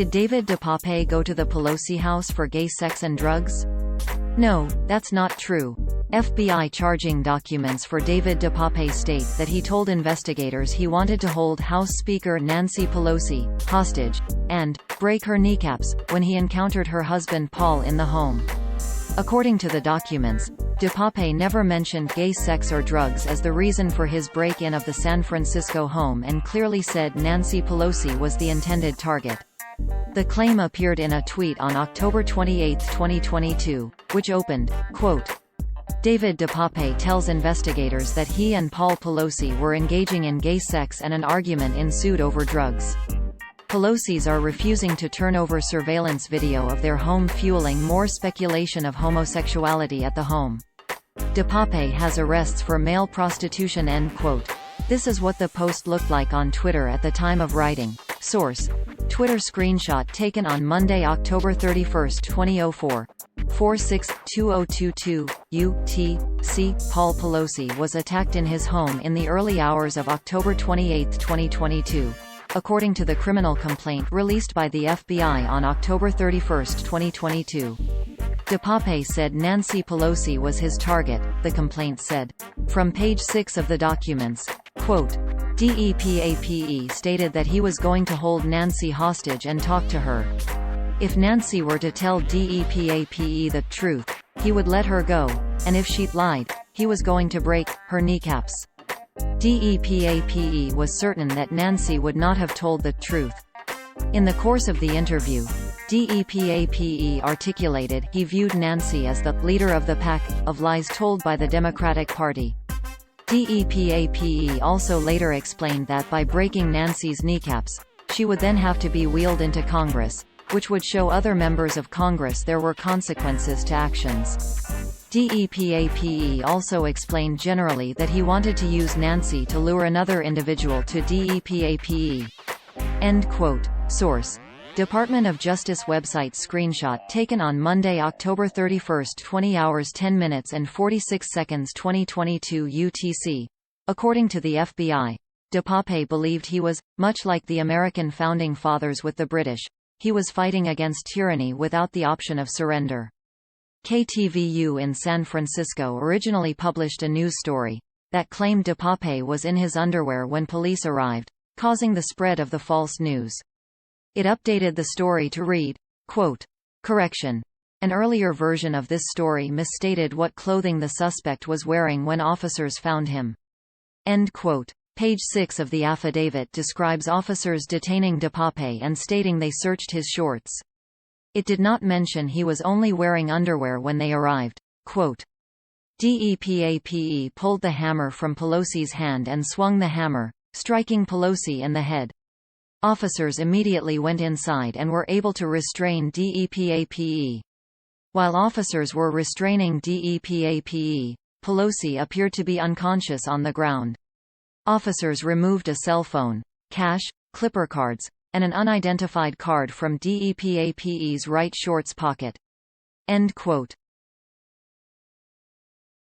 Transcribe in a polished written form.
Did David DePape go to the Pelosi house for gay sex and drugs? No, that's not true. FBI charging documents for David DePape state that he told investigators he wanted to hold House Speaker Nancy Pelosi hostage and break her kneecaps when he encountered her husband Paul in the home. According to the documents, DePape never mentioned gay sex or drugs as the reason for his break-in of the San Francisco home and clearly said Nancy Pelosi was the intended target. The claim appeared in a tweet on October 28, 2022, which opened, quote, David DePape tells investigators that he and Paul Pelosi were engaging in gay sex and an argument ensued over drugs. Pelosi's are refusing to turn over surveillance video of their home, fueling more speculation of homosexuality at the home. DePape has arrests for male prostitution. End quote. This is what the post looked like on Twitter at the time of writing. Source: Twitter screenshot taken on Monday, October 31, 2004. 462022 UTC. Paul Pelosi was attacked in his home in the early hours of October 28, 2022. According to the criminal complaint released by the FBI on October 31, 2022. DePape said Nancy Pelosi was his target, the complaint said. From page 6 of the documents, quote, DePape stated that he was going to hold Nancy hostage and talk to her. If Nancy were to tell DePape the truth, he would let her go, and if she lied, he was going to break her kneecaps. DePape was certain that Nancy would not have told the truth. In the course of the interview, DePape articulated he viewed Nancy as the leader of the pack of lies told by the Democratic Party. DePape also later explained that by breaking Nancy's kneecaps, she would then have to be wheeled into Congress, which would show other members of Congress there were consequences to actions. DePape also explained generally that he wanted to use Nancy to lure another individual to DePape. End quote. Source: Department of Justice website screenshot taken on Monday, October 31, 20 hours 10 minutes and 46 seconds 2022 UTC. According to the FBI, DePape believed he was, much like the American founding fathers with the British, he was fighting against tyranny without the option of surrender. KTVU in San Francisco originally published a news story that claimed DePape was in his underwear when police arrived, causing the spread of the false news. It updated the story to read, quote, correction. An earlier version of this story misstated what clothing the suspect was wearing when officers found him. End quote. Page 6 of the affidavit describes officers detaining DePape and stating they searched his shorts. It did not mention he was only wearing underwear when they arrived. Quote, DePape pulled the hammer from Pelosi's hand and swung the hammer, striking Pelosi in the head. Officers immediately went inside and were able to restrain DePape. While officers were restraining DePape, Pelosi appeared to be unconscious on the ground. Officers removed a cell phone, cash, clipper cards, and an unidentified card from DePape's right shorts pocket. End quote.